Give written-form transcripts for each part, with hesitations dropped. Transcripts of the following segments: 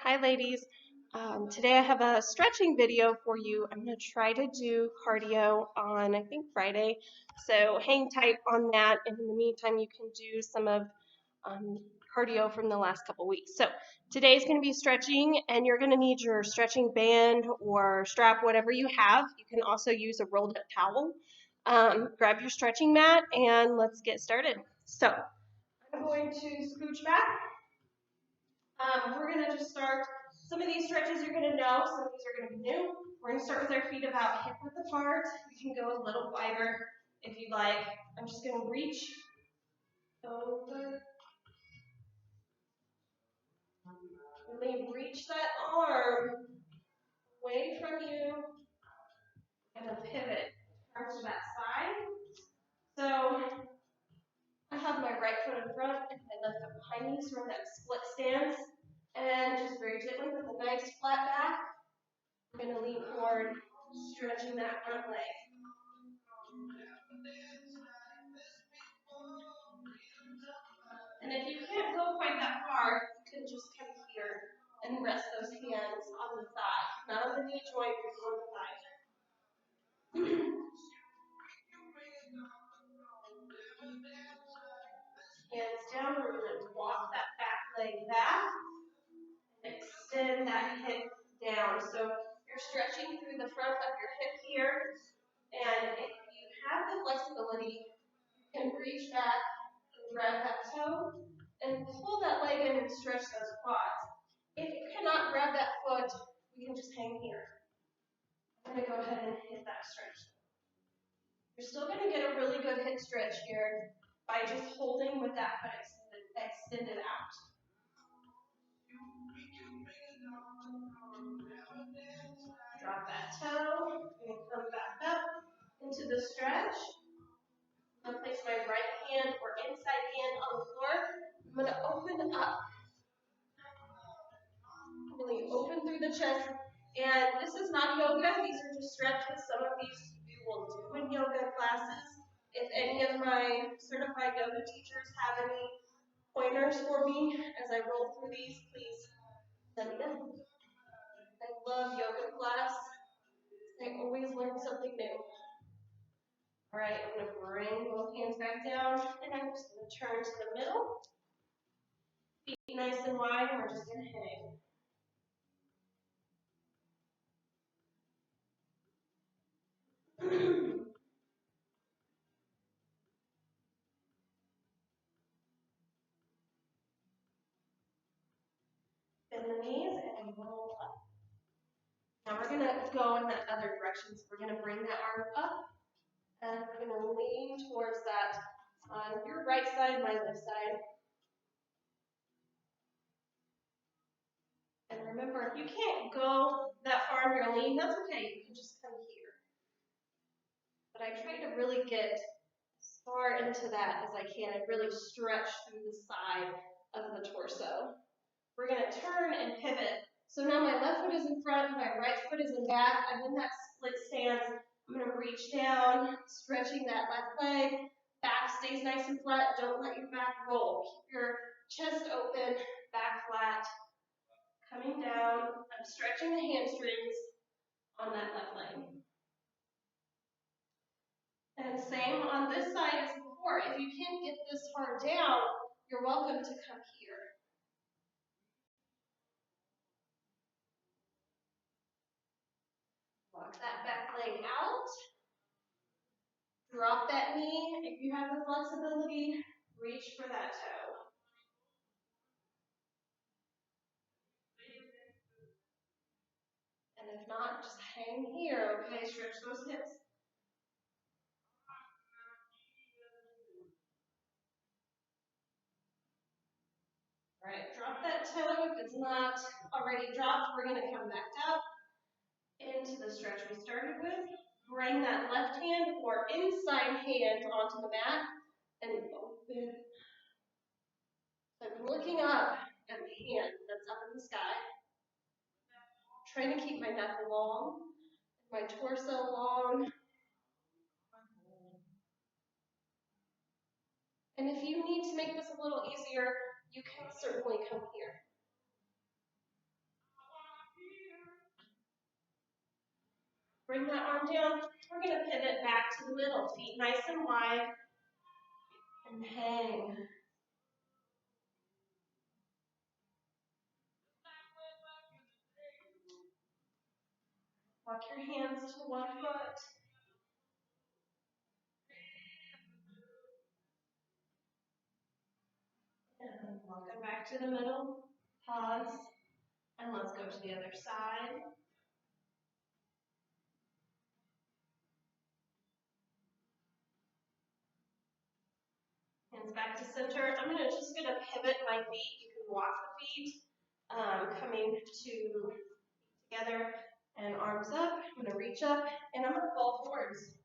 Hi ladies. Today I have a stretching video for you. I'm going to try to do cardio on I think Friday, so hang tight on that, and in the meantime you can do some of um, cardio from the last couple weeks. So today's going to be stretching, and you're going to need your stretching band or strap, whatever you have. You can also use a rolled up towel. Grab your stretching mat and let's get started. So I'm going to scooch back. We're going to just start, some of these stretches you're going to know, some of these are going to be new. We're going to start with our feet about hip width apart. You can go a little wider if you like. I'm just going to reach over, really reach that arm away from you, and then pivot to that side. So I have my right foot in front and my left foot behind me, so we're in that split stance. And just very gently with a nice flat back, we're going to lean forward, stretching that front leg. And if you can't go quite that far, you can just come here and rest those hands on the thigh, not on the knee joint, but on the thigh. Hands down, we're going to walk that back leg back and extend that hip down. So you're stretching through the front of your hip here, and if you have the flexibility, you can reach back and grab that toe and pull that leg in and stretch those quads. If you cannot grab that foot, we can just hang here. I'm going to go ahead and hit that stretch. You're still going to get a really good hip stretch here by just holding with that foot extended out. Drop that toe and come back up into the stretch. I'm going to place my right hand or inside hand on the floor. I'm going to open up. Really open through the chest. And this is not yoga. These are just stretches. Some of these you will do in yoga classes. If any of my certified yoga teachers have any pointers for me as I roll through these, please let me know. I love yoga class. I always learn something new. All right, I'm going to bring both hands back down, and I'm just going to turn to the middle. Feet nice and wide, and we're just going to hang. Bend the knees and roll up. Now we're going to go in that other direction. So we're going to bring that arm up, and we're going to lean towards that on your right side, my left side. And remember, if you can't go that far in your lean, that's okay. You can just come here. But I try to really get as far into that as I can and really stretch through the side of the torso. We're going to turn and pivot. So now my left foot is in front, my right foot is in back. I'm in that split stance. I'm going to reach down, stretching that left leg. Back stays nice and flat. Don't let your back roll. Keep your chest open, back flat. Coming down, I'm stretching the hamstrings on that left leg. And same on this side as before. If you can't get this far down, you're welcome to come here. Walk that back leg out. Drop that knee. If you have the flexibility, reach for that toe. And if not, just hang here, okay? Stretch those hips. All right, drop that toe. If it's not already dropped, we're going to come back up into the stretch we started with. Bring that left hand or inside hand onto the mat and open. So I'm looking up at the hand that's up in the sky. Trying to keep my neck long, my torso long. And if you need to make this a little easier, you can certainly come here. Bring that arm down. We're going to pivot back to the middle. Feet nice and wide. And hang. Walk your hands to one foot. And welcome back to the middle. Pause. And let's go to the other side. Hands back to center. I'm just going to pivot my feet. You can walk the feet, coming together and arms up. I'm going to reach up and I'm going to fall forwards.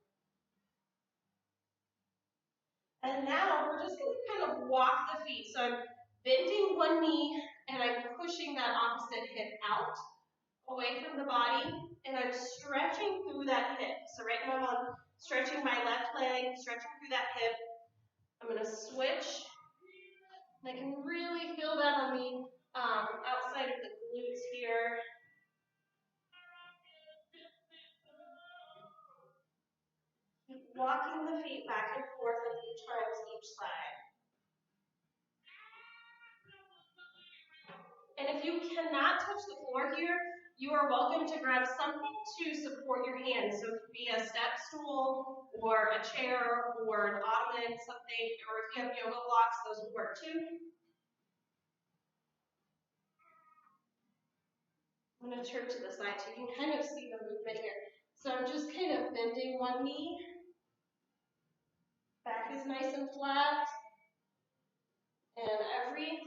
And now we're just going to kind of walk the feet. So I'm bending one knee and I'm pushing that opposite hip out, away from the body, and I'm stretching through that hip. So right now I'm stretching my left leg, stretching through that hip. I'm going to switch. And I can really feel that on the outside of the glutes here. Keep walking the feet back and forth a few times each side. And if you cannot touch the floor here, you are welcome to grab something to support your hands. So it could be a step stool or a chair or an ottoman, something, or if you have yoga blocks, those will work too. I'm going to turn to the side so you can kind of see the movement here. So I'm just kind of bending one knee. Back is nice and flat. And every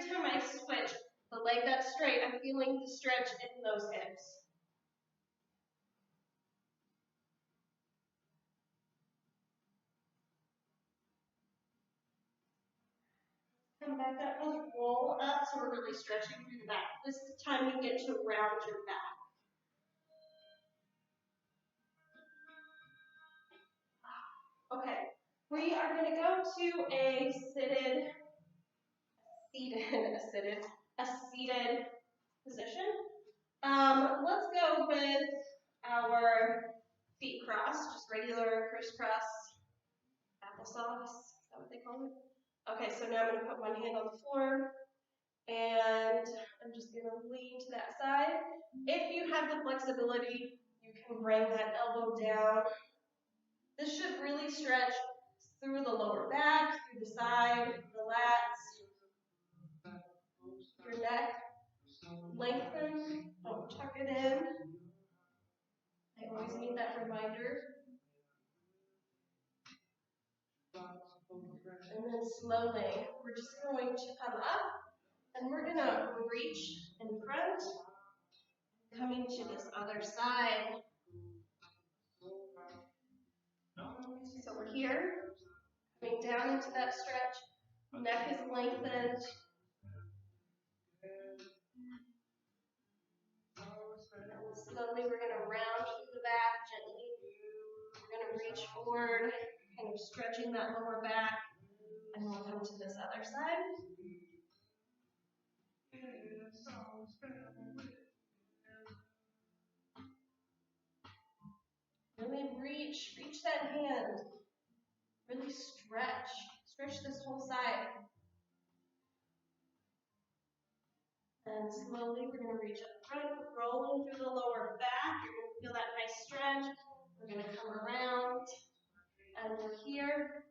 time I switch the leg that's straight, I'm feeling the stretch in those hips. Come back up, let's roll up so we're really stretching through the back. This time you get to round your back. Okay, we are going to go to a seated position. Let's go with our feet crossed, just regular crisscross applesauce. Is that what they call it? Okay, so now I'm going to put one hand on the floor, and I'm just going to lean to that side. If you have the flexibility, you can bring that elbow down. This should really stretch through the lower back, through the side, the lats, your neck. Lengthen, don't tuck it in. I always need that reminder. And then slowly, we're just going to come up, and we're going to reach in front, coming to this other side. So we're here, coming down into that stretch. Neck is lengthened. And slowly, we're going to round through the back gently. We're going to reach forward, kind of stretching that lower back, and we'll come to this other side. Really reach that hand. Really stretch this whole side. And slowly we're going to reach up front, rolling through the lower back. You're going to feel that nice stretch. We're going to come around, and we're here.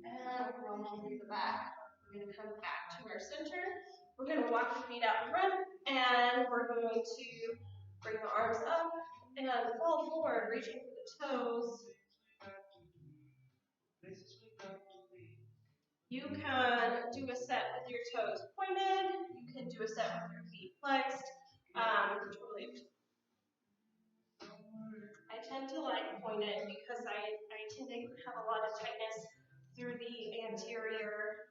And rolling through the back. We're going to come back to our center. We're going to walk the feet out in front, and we're going to bring the arms up and fall forward, reaching for the toes. You can do a set with your toes pointed. You can do a set with your feet flexed. Totally. I tend to like pointed because I tend to have a lot of tightness through the anterior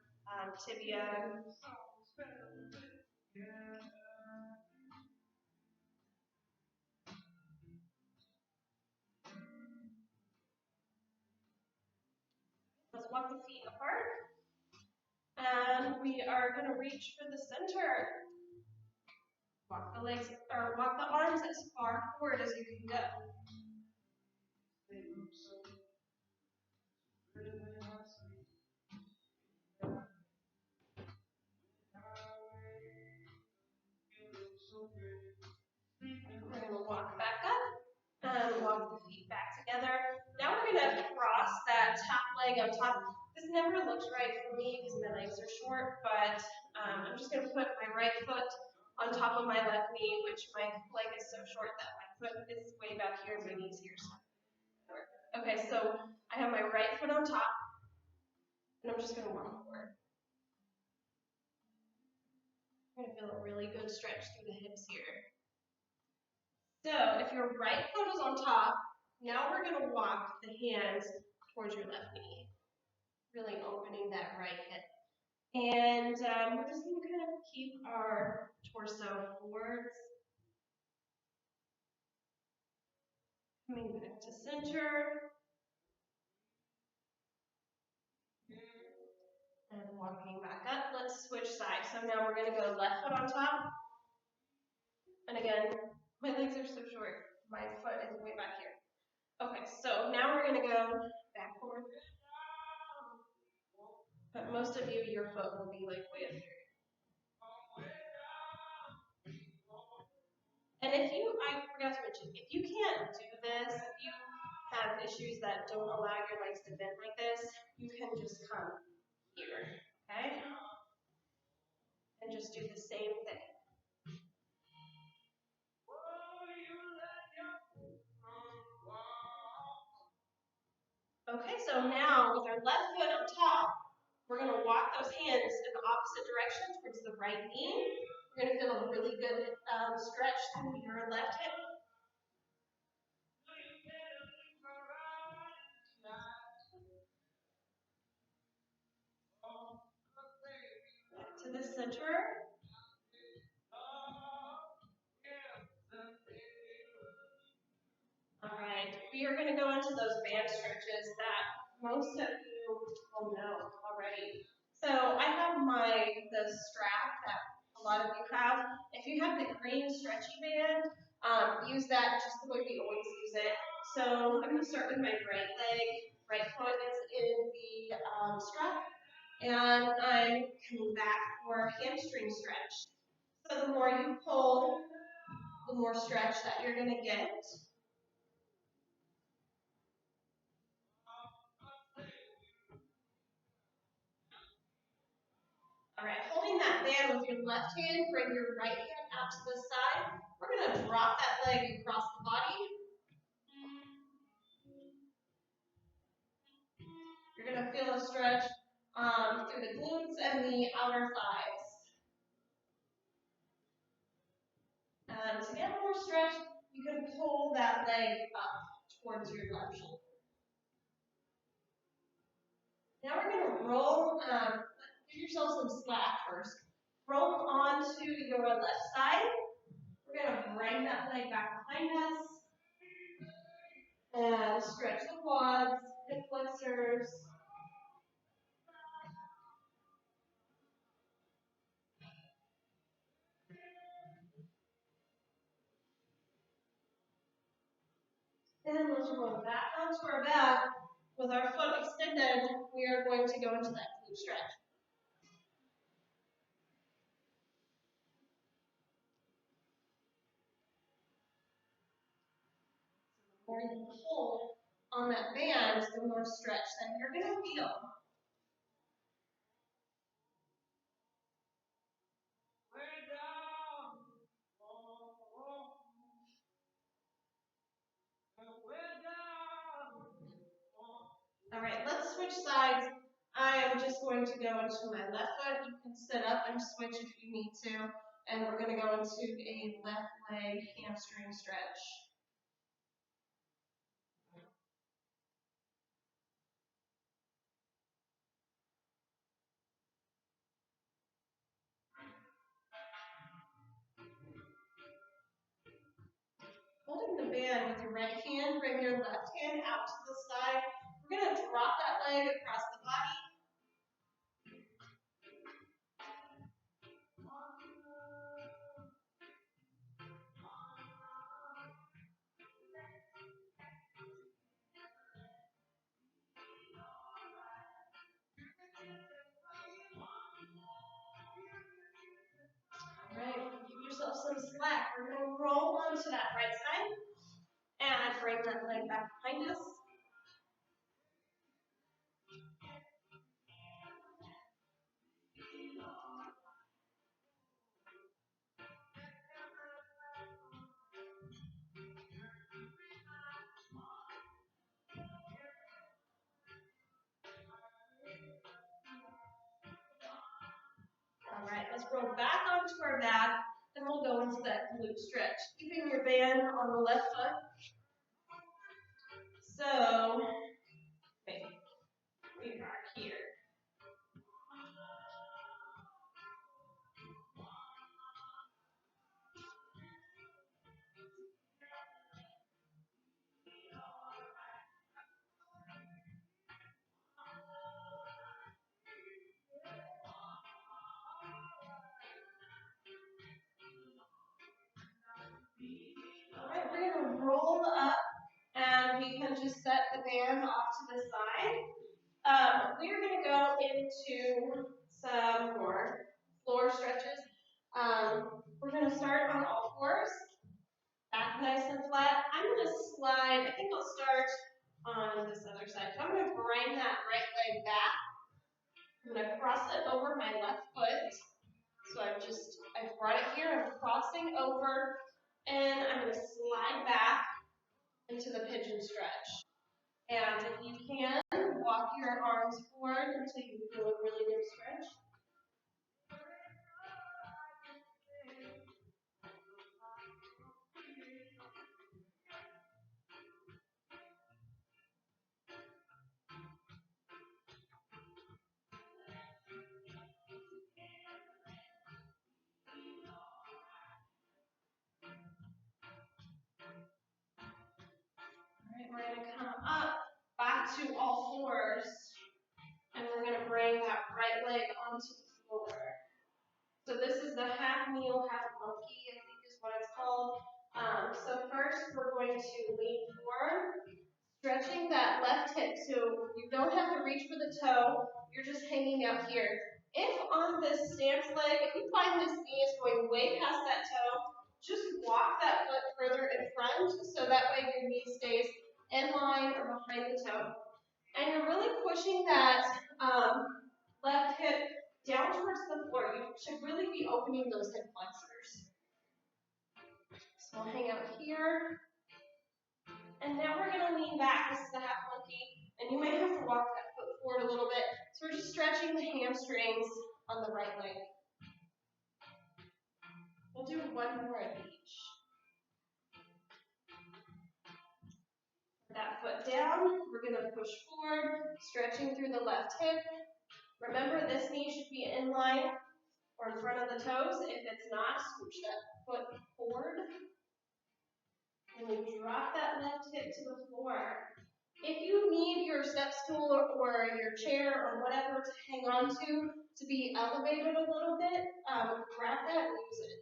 tibia. the feet apart. And we are going to reach for the center. Walk the legs, or walk the arms as far forward as you can go. We're going to walk back up and walk the feet back together. Now we're going to cross that top leg on top. This never looks right for me because my legs are short, but I'm just going to put my right foot on top of my left knee, which my leg is so short that my foot is way back here and my knee's here. Okay, so I have my right foot on top, and I'm just going to walk forward. I'm going to feel a really good stretch through the hips here. So if your right foot is on top, now we're going to walk the hands towards your left knee, really opening that right hip. And we're just going to kind of keep our torso forwards. Coming back to center. And walking back up. Let's switch sides. So now we're going to go left foot on top. And again, my legs are so short. My foot is way back here. Okay, so now we're going to go back forward. But most of you, your foot will be like way up here. And if you, I forgot to mention, if you can't do this, if you have issues that don't allow your legs to bend like this, you can just come here, okay? And just do the same thing. Okay, so now with our left foot up top, we're going to walk those hands in the opposite direction towards the right knee. You're going to feel a really good stretch through your left hip. Back to the center. All right, we are going to go into those band stretches that most of you will know already. So I have the strap that a lot of you have. If you have the green stretchy band, use that just the way we always use it. So I'm going to start with my right leg. Right foot is in the strap. And I'm coming back for a hamstring stretch. So the more you pull, the more stretch that you're going to get. All right, holding that band with your left hand, bring your right hand out to the side. We're going to drop that leg across the body. You're going to feel a stretch through the glutes and the outer thighs. To get more stretch, you can pull that leg up towards your left shoulder. Now we're going to roll, give yourself some slack first. Roll onto your left side. We're going to bring that leg back behind us. And stretch the quads, hip flexors. And as we're going back onto our back, with our foot extended, we are going to go into that glute stretch. The more you pull on that band, the more stretch that you're going to feel. All right, let's switch sides. I am just going to go into my left foot. You can sit up and switch if you need to. And we're going to go into a left leg hamstring stretch. Holding the band with your right hand, bring your left hand out to the side. We're going to drop that leg across the body. roll onto that right side and bring that leg back behind us. All right, let's roll back onto our mat, and we'll go into that glute stretch, keeping your band on the left foot. So, okay, we are here. All right, we're going to roll up, and we can just set the band off to the side. We're going to go into some more floor stretches. We're going to start on all fours, back nice and flat. I'm going to slide, I think I'll start on this other side. So I'm going to bring that right leg back. I'm going to cross it over my left foot. So I've brought it here, I'm crossing over, and I'm going to slide back into the pigeon stretch. And if you can, walk your arms forward until you feel a really good stretch. All right, we're going to come up, back to all fours, and we're going to bring that right leg onto the floor. So this is the half kneel, half monkey, I think is what it's called. So first we're going to lean forward, stretching that left hip. So you don't have to reach for the toe, you're just hanging out here. If on this stance leg, if you find this knee is going way past that toe, just walk that foot further in front so that way your knee stays in line or behind the toe. And you're really pushing that left hip down towards the floor. You should really be opening those hip flexors. So we'll hang out here. And now we're going to lean back. This is the half monkey. And you may have to walk that foot forward a little bit. So we're just stretching the hamstrings on the right leg. We'll do one more of each. That foot down, we're going to push forward, stretching through the left hip. Remember, this knee should be in line or in front of the toes. If it's not, scooch that foot forward. And then drop that left hip to the floor. If you need your step stool or your chair or whatever to hang on to be elevated a little bit, grab that and use it.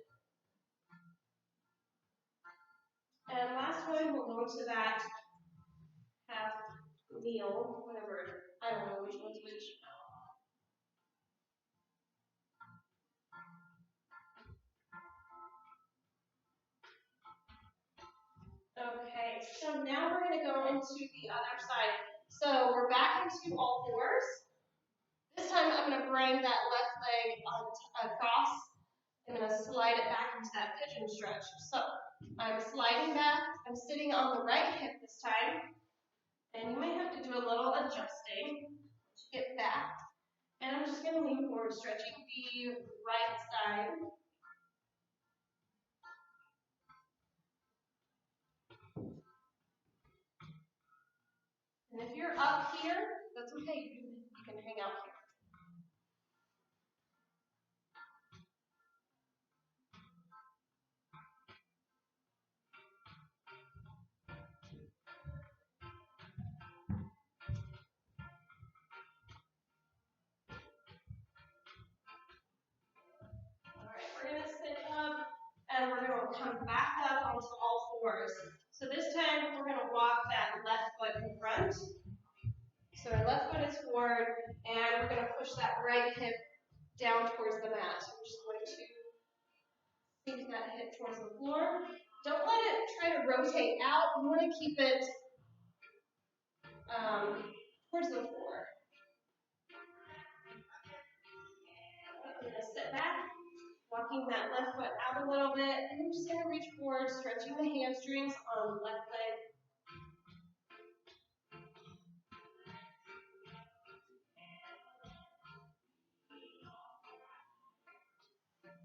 And last one, we'll go to that half kneel, whatever. I don't know which one's which. Okay, so now we're going to go into the other side. So we're back into all fours. This time I'm going to bring that left leg across. I'm going to slide it back into that pigeon stretch. So I'm sliding back. I'm sitting on the right hip this time. And you may have to do a little adjusting to get back. And I'm just going to lean forward, stretching the right side. And if you're up here, that's okay. You can hang out here. We're going to sit up, and we're going to come back up onto all fours. So this time, we're going to walk that left foot in front. So our left foot is forward, and we're going to push that right hip down towards the mat. So we're just going to sink that hip towards the floor. Don't rotate out. You want to keep it towards the floor. I'm going to sit back, walking that left foot out a little bit, and I'm just going to reach forward, stretching the hamstrings on the left leg.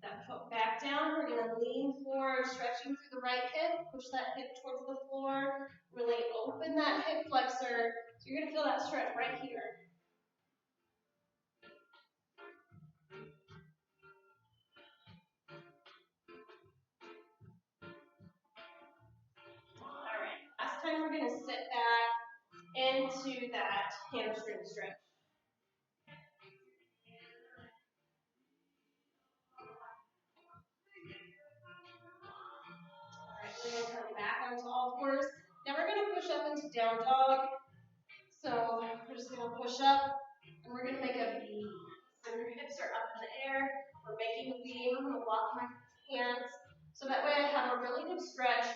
That foot back down. We're going to lean forward, stretching through the right hip. Push that hip towards the floor. Really open that hip flexor. So you're going to feel that stretch right here. All right. Last time we're going to sit back into that hamstring stretch. We're going to come back onto all fours. Now we're going to push up into down dog. So we're just going to push up, and we're going to make a V. So your hips are up in the air. We're making a V. I'm going to lock my hands. So that way I have a really good stretch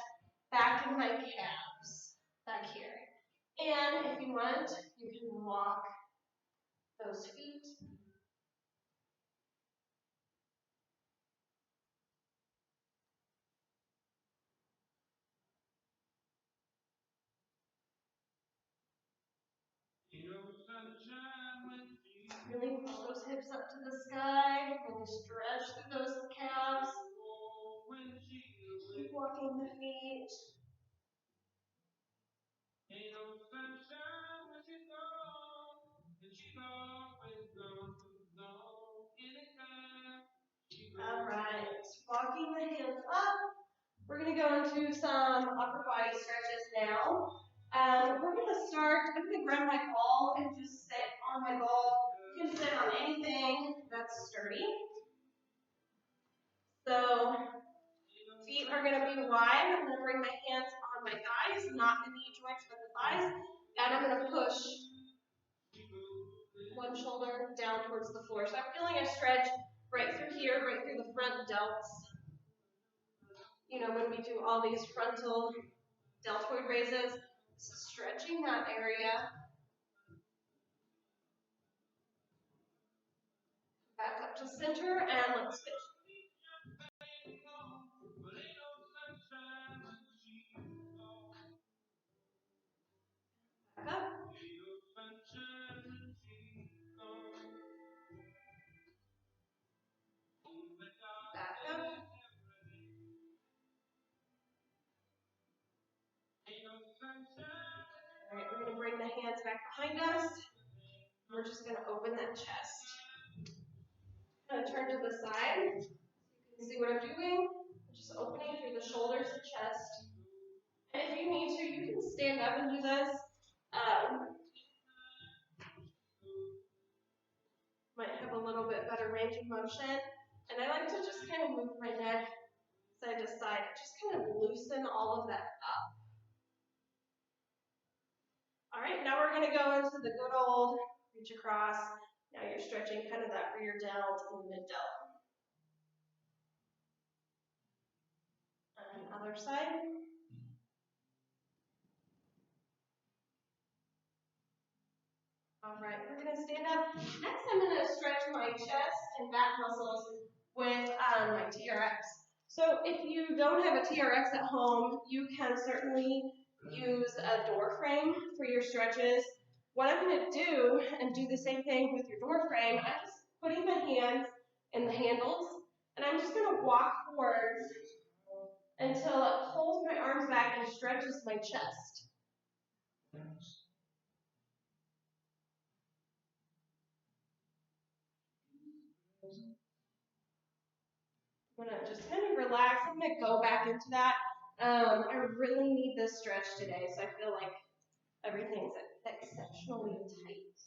back in my calves, back here. And if you want, you can walk those feet. Really push those hips up to the sky. Really stretch through those calves. Keep walking the feet. All right, walking the hands up. We're going to go into some upper body stretches now. We're going to start, I'm going to grab my ball and just sit on my ball. You can sit on anything that's sturdy. So feet are going to be wide. I'm going to bring my hands on my thighs, not the knee joints, but the thighs. And I'm going to push one shoulder down towards the floor. So I'm feeling a stretch right through here, right through the front delts. You know, when we do all these frontal deltoid raises, so stretching that area. Back up to center, and let's switch. Back up. Back up. All right, we're going to bring the hands back behind us. We're just going to open that chest. I'm going to turn to the side. You can see what I'm doing. I'm just opening through the shoulders and chest. And if you need to, you can stand up and do this. Might have a little bit better range of motion. And I like to just kind of move my neck side to side. Just kind of loosen all of that up. All right, now we're going to go into the good old reach across. Now you're stretching kind of that rear delt and mid delt. And other side. All right, we're going to stand up. Next, I'm going to stretch my chest and back muscles with my TRX. So if you don't have a TRX at home, you can certainly use a door frame for your stretches. What I'm going to do, and do the same thing with your door frame, I'm just putting my hands in the handles, and I'm just going to walk forwards until it pulls my arms back and stretches my chest. I'm going to just kind of relax. I'm going to go back into that. I really need this stretch today, so I feel like everything's exceptionally tight.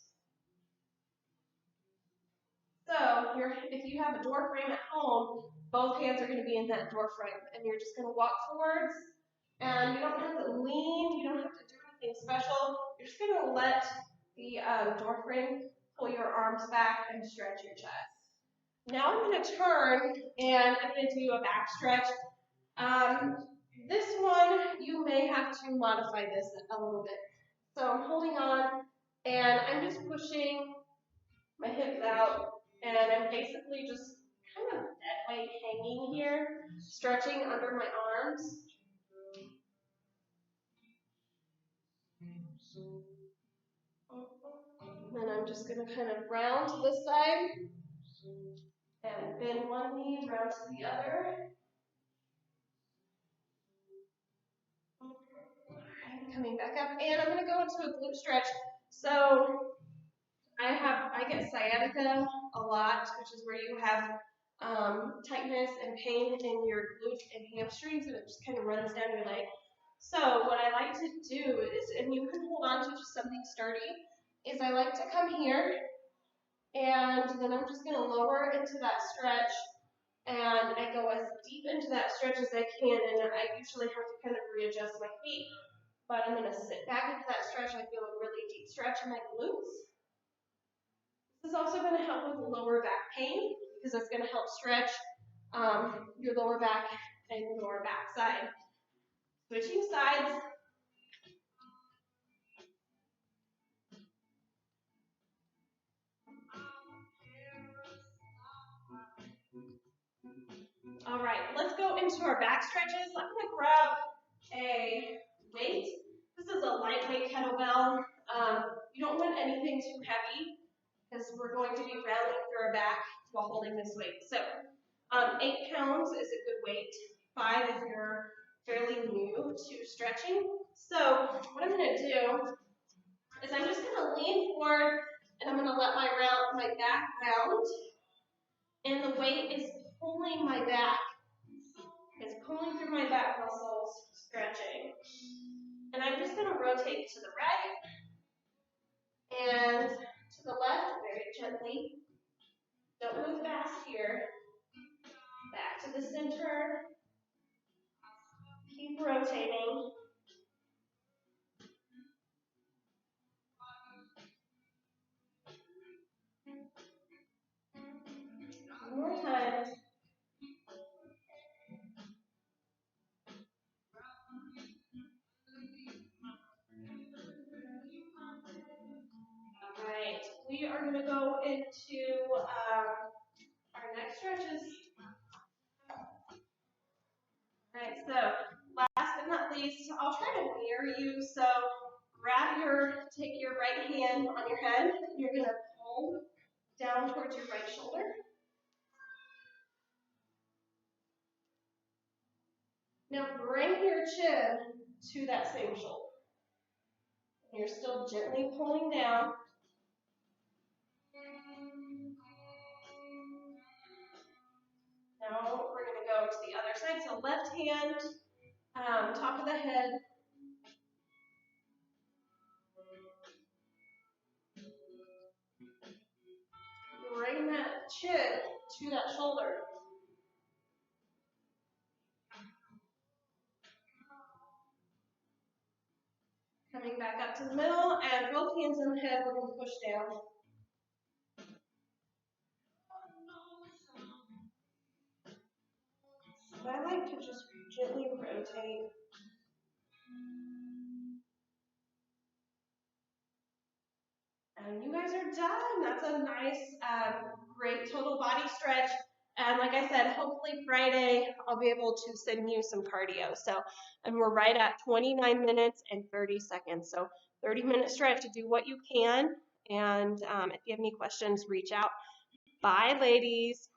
So if you have a door frame at home, both hands are going to be in that door frame, and you're just going to walk forwards, and you don't have to lean, you don't have to do anything special. You're just going to let the door frame pull your arms back and stretch your chest. Now I'm going to turn, and I'm going to do a back stretch. This one, you have to modify this a little bit. So I'm holding on, and I'm just pushing my hips out, and I'm basically just kind of dead weight hanging here, stretching under my arms. And then I'm just going to kind of round to this side and bend one knee, round to the other. And coming back up, and I'm going to go into a glute stretch. So I get sciatica a lot, which is where you have tightness and pain in your glutes and hamstrings, and it just kind of runs down your leg. So what I like to do is, and you can hold on to just something sturdy, is I like to come here, and then I'm just going to lower into that stretch, and I go as deep into that stretch as I can, and I usually have to kind of readjust my feet, but I'm going to sit back into that stretch. I feel a really deep stretch in my glutes. This is also going to help with lower back pain, because it's going to help stretch your lower back and your back side. Switching sides. All right, let's go into our back stretches. I'm going to grab a weight. This is a lightweight kettlebell. You don't want anything too heavy, because we're going to be rounding through our back while holding this weight. So 8 pounds is a good weight. 5 if you're fairly new to stretching. So what I'm going to do is I'm just going to lean forward, and I'm going to let my back round, and the weight is pulling my back. It's pulling through my back muscles, stretching. And I'm just going to rotate to the right and to the left very gently. Don't move fast here. Back to the center. Keep rotating. One more time. All right, we are going to go into our next stretches. All right, so last but not least, I'll try to mirror you. So take your right hand on your head, and you're going to pull down towards your right shoulder. Now bring your chin to that same shoulder. You're still gently pulling down. Now we're going to go to the other side. So left hand, top of the head. Bring that chin to that shoulder. Coming back up to the middle, and both hands on the head, we're going to push down. So I like to just gently rotate. And you guys are done. That's a nice, great total body stretch. And like I said, hopefully Friday I'll be able to send you some cardio. And we're right at 29 minutes and 30 seconds. So 30-minute stretch to do what you can. And if you have any questions, reach out. Bye, ladies.